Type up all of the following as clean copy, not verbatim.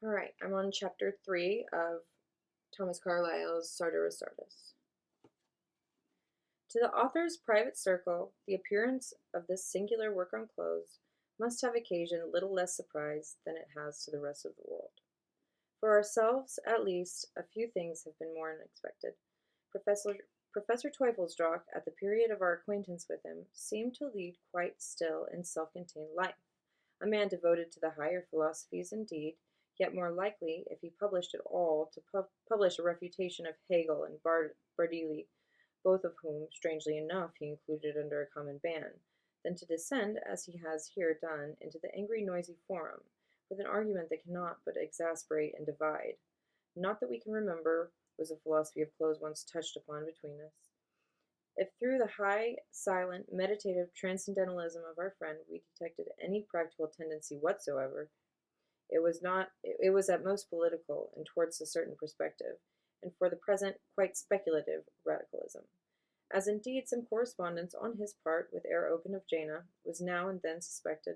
All right, I'm on chapter 3 of Thomas Carlyle's Sartor Resartus. To the author's private circle, the appearance of this singular work on clothes must have occasioned little less surprise than it has to the rest of the world. For ourselves, at least, a few things have been more unexpected. Professor Teufelsdrockh, at the period of our acquaintance with him, seemed to lead quite still and self-contained life, a man devoted to the higher philosophies indeed, yet more likely, if he published at all, to publish a refutation of Hegel and Bardelli, both of whom, strangely enough, he included under a common ban, than to descend, as he has here done, into the angry, noisy forum, with an argument that cannot but exasperate and divide. Not that we can remember was the philosophy of clothes once touched upon between us. If through the high, silent, meditative transcendentalism of our friend we detected any practical tendency whatsoever, it was at most political and towards a certain perspective, and for the present quite speculative radicalism. As indeed some correspondence on his part with Herr Oken of Jena was now and then suspected,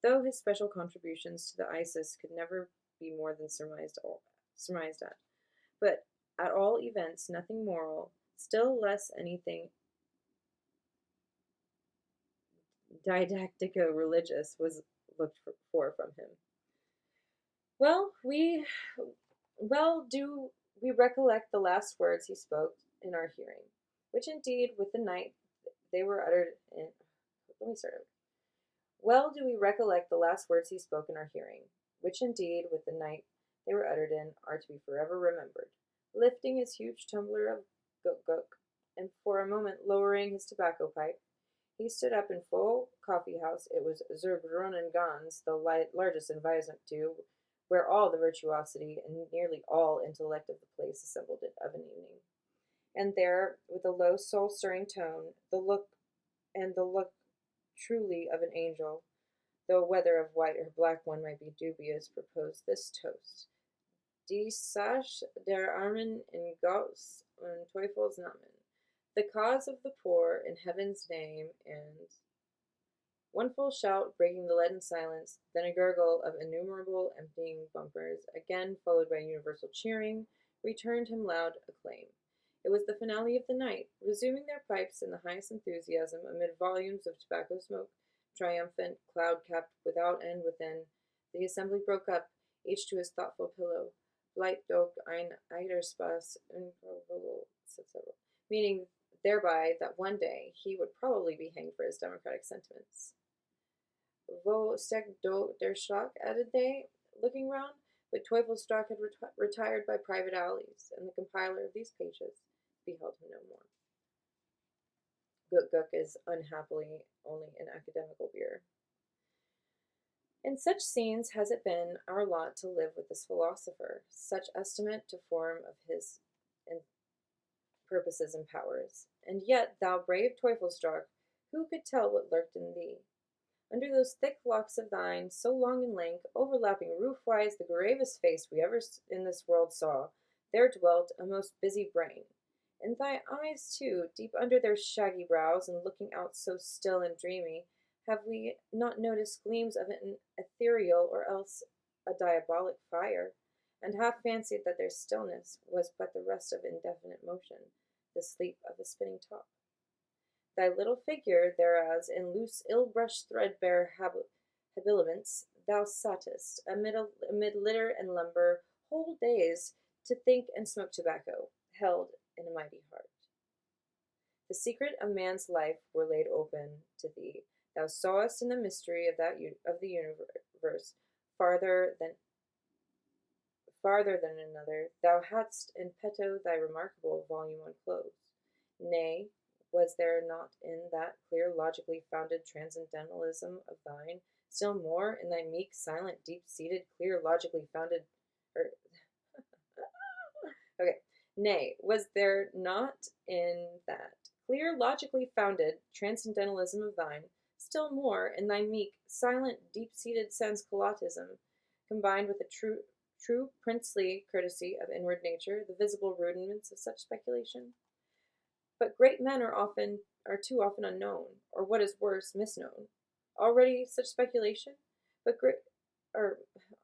though his special contributions to the Isis could never be more than surmised at. But at all events nothing moral, still less anything didactico-religious was looked for from him. Well, do we recollect the last words he spoke in our hearing, which indeed with the night they were uttered in. Let me start over. Well do we recollect the last words he spoke in our hearing, which indeed with the night they were uttered in are to be forever remembered. Lifting his huge tumbler of guk, and for a moment lowering his tobacco pipe, he stood up in full coffee-house. It was Zur Brunnen Ganz, the largest in Weissenau, where all the virtuosity and nearly all intellect of the place assembled of an evening. And there, with a low, soul-stirring tone, the look truly of an angel, though whether of white or black one might be dubious, proposed this toast: Die Sache der Armen in Gottes und Teufels Namen, the cause of the poor in heaven's name, and one full shout breaking the leaden silence, then a gurgle of innumerable emptying bumpers, again followed by universal cheering, returned him loud acclaim. It was the finale of the night. Resuming their pipes in the highest enthusiasm, amid volumes of tobacco smoke, triumphant, cloud-capped without and within, the assembly broke up, each to his thoughtful pillow. Bleibt doch ein Eiderspaß unverwogen, etc., meaning thereby that one day he would probably be hanged for his democratic sentiments. Wo steckt der Schlag? Added they, looking round, but Teufelsdrockh had retired by private alleys, and the compiler of these pages beheld him no more. Guk is unhappily only an academical beer. In such scenes has it been our lot to live with this philosopher, such estimate to form of his purposes and powers. And yet, thou brave Teufelsdrockh, who could tell what lurked in thee? Under those thick locks of thine, so long in length, overlapping roof-wise the gravest face we ever in this world saw, there dwelt a most busy brain. And thy eyes, too, deep under their shaggy brows, and looking out so still and dreamy, have we not noticed gleams of an ethereal or else a diabolic fire, and half fancied that their stillness was but the rest of indefinite motion, the sleep of a spinning top? Thy little figure, thereas, in loose, ill-brushed, threadbare habiliments, thou sattest, amid litter and lumber, whole days, to think and smoke tobacco, held in a mighty heart. The secret of man's life were laid open to thee. Thou sawest in the mystery of the universe farther than another. Thou hadst in petto thy remarkable volume on clothes. Nay, was there not in that clear, logically founded transcendentalism of thine, still more in thy meek, silent, deep-seated, clear, logically founded, okay, nay, was there not in that clear, logically founded transcendentalism of thine, still more in thy meek, silent, deep-seated sans-culotism, combined with the true princely courtesy of inward nature, the visible rudiments of such speculation? But great men are too often unknown, or what is worse, misknown. Already such speculation? But or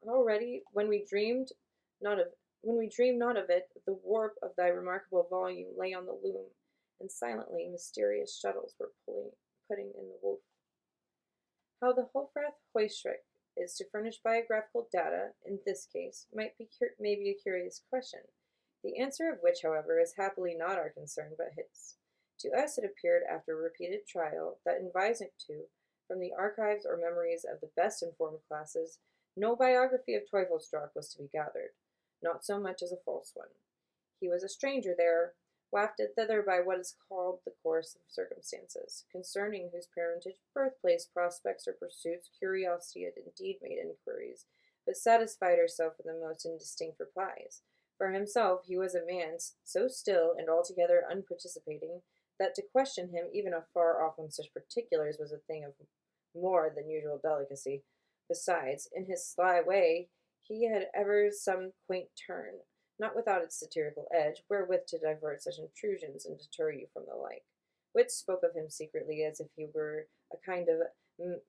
already when we dreamed not of it, the warp of thy remarkable volume lay on the loom, and silently mysterious shuttles were putting in the woof. How the Hofrath Hoistrick is to furnish biographical data in this case may be a curious question, the answer of which, however, is happily not our concern but his. To us it appeared after repeated trial that in Weisnicht, from the archives or memories of the best informed classes, no biography of Teufelsdrockh was to be gathered, not so much as a false one. He was a stranger there, wafted thither by what is called the course of circumstances, concerning whose parentage, birthplace, prospects, or pursuits, curiosity had indeed made inquiries, but satisfied herself with the most indistinct replies. For himself, he was a man so still and altogether unparticipating that to question him even afar off on such particulars was a thing of more than usual delicacy. Besides, in his sly way, he had ever some quaint turn, not without its satirical edge, wherewith to divert such intrusions and deter you from the like. Wits spoke of him secretly as if he were a kind of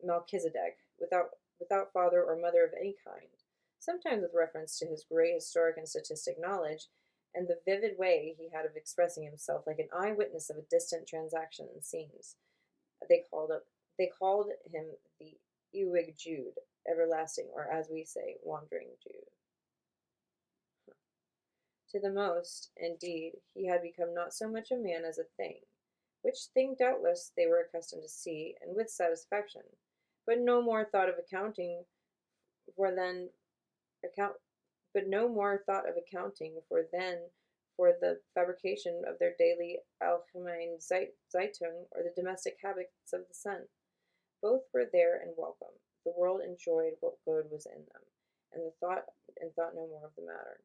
Melchizedek, without father or mother of any kind, sometimes with reference to his great historic and statistic knowledge, and the vivid way he had of expressing himself like an eye-witness of a distant transaction and scenes. They called him the Ewig Jude, everlasting, or as we say, wandering Jude. To the most, indeed, he had become not so much a man as a thing, which thing doubtless they were accustomed to see, and with satisfaction, but no more thought of accounting for than account but no more thought of accounting for the fabrication of their daily Allgemeine Zeitung or the domestic habits of the sun. Both were there and welcome. The world enjoyed what good was in them, and thought no more of the matter.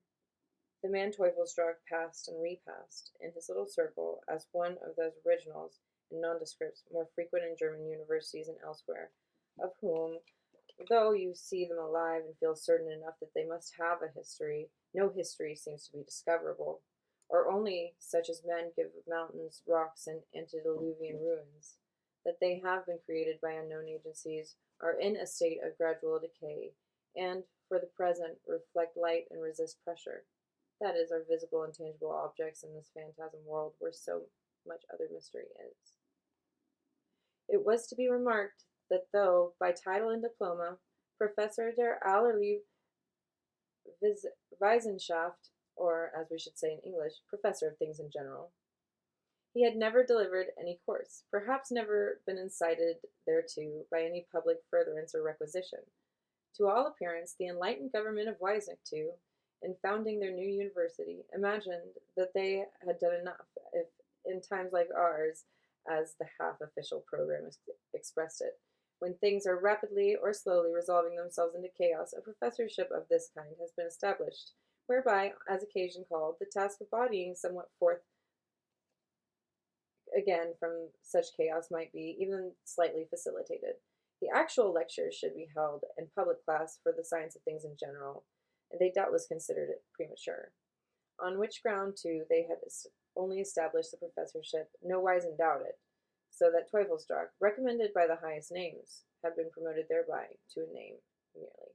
The man Teufelsdrockh passed and repassed in his little circle as one of those originals and nondescripts more frequent in German universities and elsewhere, of whom, though you see them alive and feel certain enough that they must have a history, no history seems to be discoverable, or only such as men give of mountains, rocks, and antediluvian ruins, that they have been created by unknown agencies, are in a state of gradual decay, and, for the present, reflect light and resist pressure. That is, are visible and tangible objects in this phantasm world where so much other mystery is. It was to be remarked that though, by title and diploma, Professor der allerlei Wissenschaft, or, as we should say in English, Professor of Things in General, he had never delivered any course, perhaps never been incited thereto by any public furtherance or requisition. To all appearance, the enlightened government of Weisnicht, in founding their new university, imagined that they had done enough, if in times like ours, as the half-official program expressed it, when things are rapidly or slowly resolving themselves into chaos, a professorship of this kind has been established, whereby, as occasion called, the task of bodying somewhat forth again from such chaos might be even slightly facilitated. The actual lectures should be held in public class for the science of things in general, and they doubtless considered it premature. On which ground, too, they had only established the professorship, nowise undoubted, so that Teufelsdrockh, recommended by the highest names, had been promoted thereby to a name merely.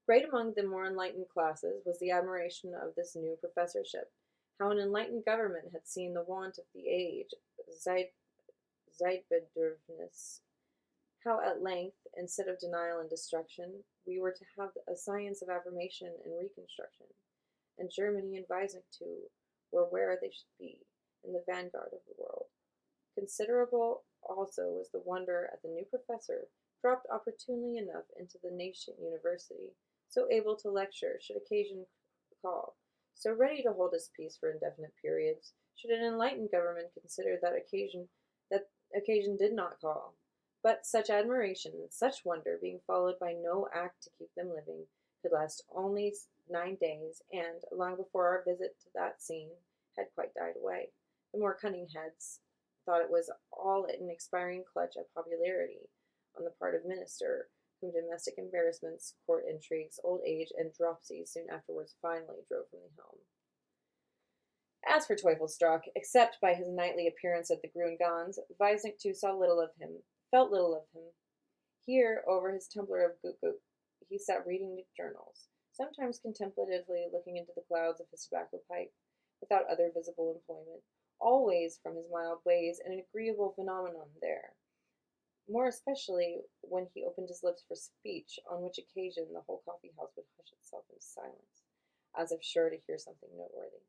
Great among the more enlightened classes was the admiration of this new professorship, how an enlightened government had seen the want of the age, Zeitbedürfnis, how at length, instead of denial and destruction, we were to have a science of affirmation and reconstruction, and Germany and Weisnicht, too, were where they should be, in the vanguard of the world. Considerable also was the wonder at the new professor, dropped opportunely enough into the nascent university, so able to lecture should occasion call, so ready to hold his peace for indefinite periods, should an enlightened government consider that occasion did not call. But such admiration, such wonder, being followed by no act to keep them living, could last only 9 days, and, long before our visit to that scene, had quite died away. The more cunning heads thought it was all an expiring clutch at popularity on the part of minister, whom domestic embarrassments, court intrigues, old age, and dropsy soon afterwards finally drove from the helm. As for Teufelsdrockh, except by his nightly appearance at the Grüngans, Weisnicht too saw little of him, felt little of him. Here, over his tumbler of gook, he sat reading journals, sometimes contemplatively looking into the clouds of his tobacco pipe, without other visible employment, always from his mild ways an agreeable phenomenon there, more especially when he opened his lips for speech, on which occasion the whole coffee house would hush itself into silence, as if sure to hear something noteworthy.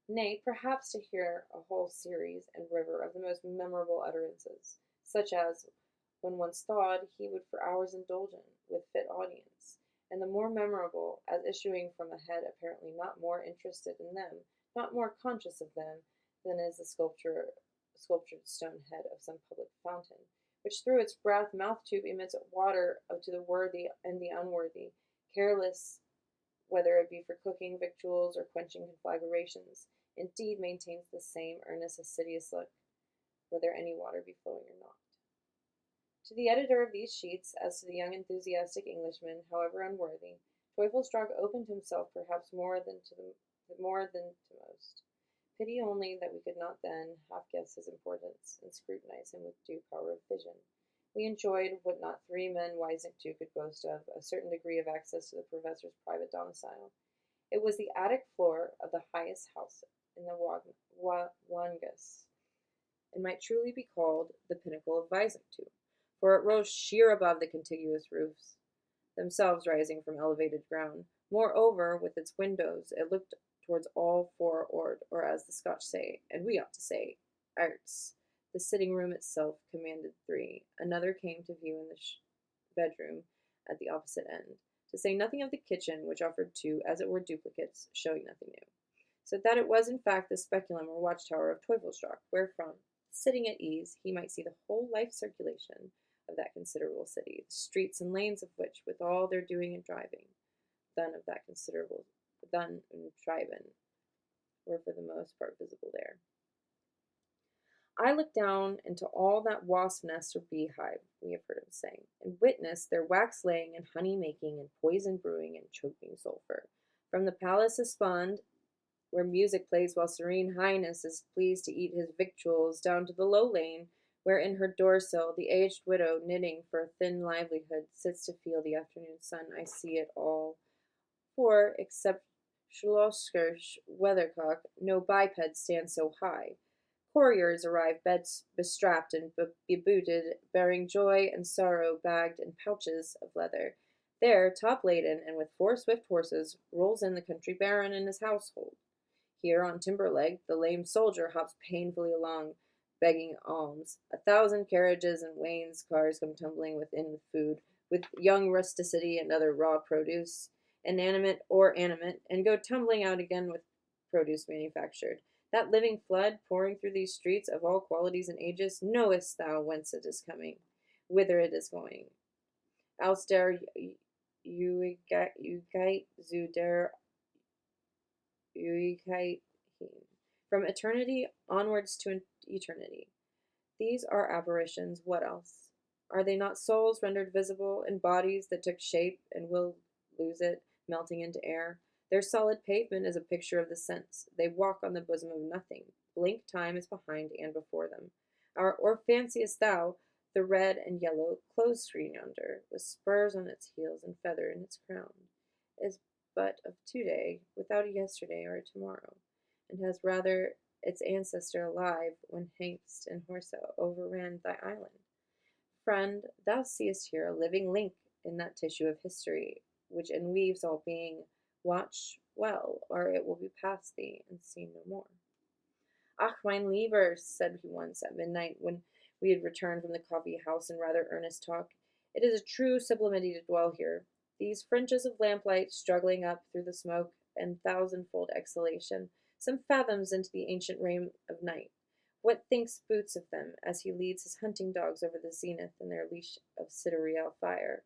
Nay, perhaps to hear a whole series and river of the most memorable utterances, such as, when once thawed, he would for hours indulge in, with fit audience, and the more memorable, as issuing from a head apparently not more interested in them, not more conscious of them, than is the sculptured stone head of some public fountain, which through its breath mouth tube emits water to the worthy and the unworthy, careless whether it be for cooking victuals or quenching conflagrations, indeed maintains the same earnest assiduous look, whether any water be flowing or not. To the editor of these sheets, as to the young enthusiastic Englishman, however unworthy, Teufelsdrockh opened himself perhaps more than to most. Pity only that we could not then half guess his importance, and scrutinize him with due power of vision. We enjoyed, what not three men wising two could boast of, a certain degree of access to the professor's private domicile. It was the attic floor of the highest house in the Wangus, and might truly be called the pinnacle of Weisingtu, for it rose sheer above the contiguous roofs, themselves rising from elevated ground. Moreover, with its windows, it looked towards all four or as the Scotch say, and we ought to say, arts. The sitting room itself commanded three. Another came to view in the bedroom at the opposite end, to say nothing of the kitchen, which offered two, as it were, duplicates, showing nothing new. So that it was in fact the speculum or watchtower of Teufelsdrockh, wherefrom, sitting at ease, he might see the whole life circulation of that considerable city, the streets and lanes of which, with all their doing and driving, done and driven, were for the most part visible there. I looked down into all that wasp nest or beehive, we have heard him say, and witnessed their wax laying and honey making and poison brewing and choking sulphur. From the palace esplanade, where music plays while Serene Highness is pleased to eat his victuals, down to the low lane, where in her door-sill the aged widow, knitting for a thin livelihood, sits to feel the afternoon sun, I see it all. For, except Schlossker's weathercock, no biped stands so high. Couriers arrive bestrapped and bebooted, bearing joy and sorrow bagged in pouches of leather. There, top-laden, and with four swift horses, rolls in the country baron and his household. Here, on Timberleg, the lame soldier hops painfully along, begging alms. 1,000 carriages and wains cars come tumbling within with food, with young rusticity and other raw produce, inanimate or animate, and go tumbling out again with produce manufactured. That living flood, pouring through these streets of all qualities and ages, knowest thou whence it is coming, whither it is going. Aus der Ewigkeit zu der Ewigkeit hin. From eternity onwards to eternity. These are apparitions. What else? Are they not souls rendered visible in bodies that took shape and will lose it, melting into air? Their solid pavement is a picture of the sense. They walk on the bosom of nothing. Blink time is behind and before them. Or fanciest thou the red and yellow clothes screen yonder, with spurs on its heels and feather in its crown, is but of to-day, without a yesterday or a tomorrow, and has rather its ancestor alive when Hengst and Horsa overran thy island. Friend, thou seest here a living link in that tissue of history, which enweaves all being. Watch well, or it will be past thee, and seen no more. Ach, mein Lieber, said he once at midnight, when we had returned from the coffee house in rather earnest talk, it is a true sublimity to dwell here. These fringes of lamplight struggling up through the smoke and thousandfold exhalation, some fathoms into the ancient reign of night. What thinks Boots of them, as he leads his hunting dogs over the zenith in their leash of sidereal fire?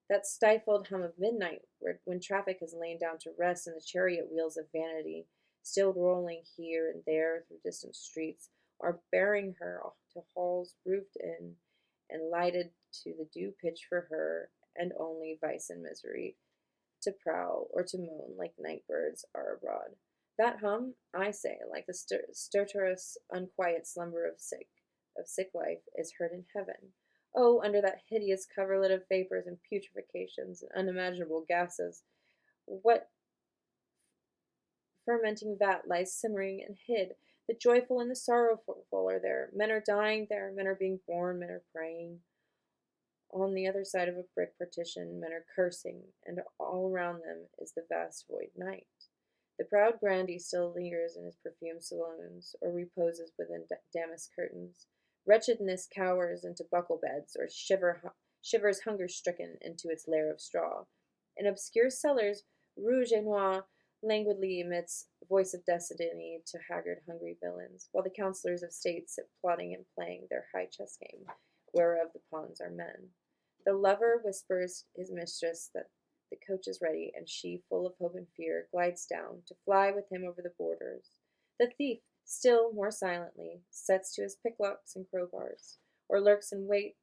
That stifled hum of midnight, when traffic has lain down to rest and the chariot wheels of vanity, still rolling here and there through distant streets, are bearing her to halls roofed in and lighted to the due pitch for her, and only vice and misery to prowl or to moan like night birds are abroad. That hum, I say, like the stertorous, unquiet slumber of sick life, is heard in heaven. Oh, under that hideous coverlet of vapors and putrefactions and unimaginable gases, what fermenting vat lies simmering and hid? The joyful and the sorrowful are there. Men are dying there. Men are being born. Men are praying. On the other side of a brick partition, men are cursing, and all around them is the vast void night. The proud grandee still lingers in his perfumed saloons, or reposes within damask curtains. Wretchedness cowers into buckle beds, or shivers hunger-stricken into its lair of straw. In obscure cellars, Rouge et Noir languidly emits voice of destiny to haggard, hungry villains, while the councillors of state sit plotting and playing their high chess game, whereof the pawns are men. The lover whispers his mistress that the coach is ready, and she, full of hope and fear, glides down to fly with him over the borders. The thief, still more silently, sets to his picklocks and crowbars, or lurks in wait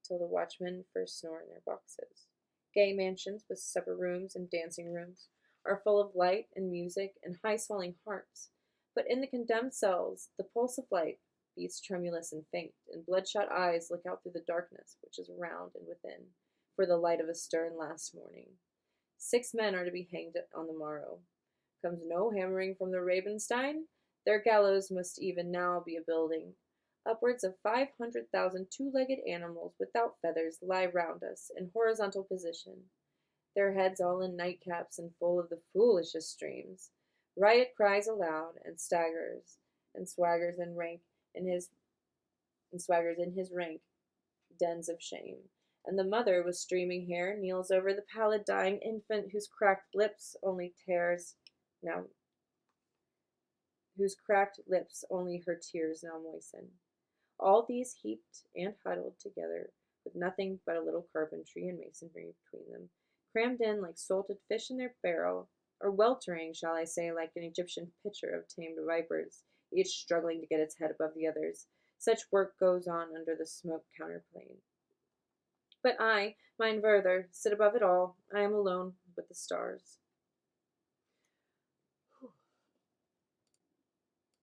till the watchmen first snore in their boxes. Gay mansions, with supper rooms and dancing rooms, are full of light and music and high-swelling harps, but in the condemned cells the pulse of life beats tremulous and faint, and bloodshot eyes look out through the darkness which is around and within, for the light of a stern last morning. 6 men are to be hanged on the morrow. Comes no hammering from the Rabenstein? Their gallows must even now be a building. Upwards of 500,000 two-legged animals without feathers lie round us in horizontal position, their heads all in nightcaps and full of the foolishest dreams. Riot cries aloud and staggers and swaggers in his rank dens of shame. And the mother with streaming hair kneels over the pallid dying infant now whose cracked lips only her tears now moisten. All these heaped and huddled together, with nothing but a little carpentry and masonry between them, crammed in like salted fish in their barrel, or weltering, shall I say, like an Egyptian pitcher of tamed vipers, each struggling to get its head above the others. Such work goes on under the smoke counterplane. But I, mein Werther, sit above it all. I am alone with the stars.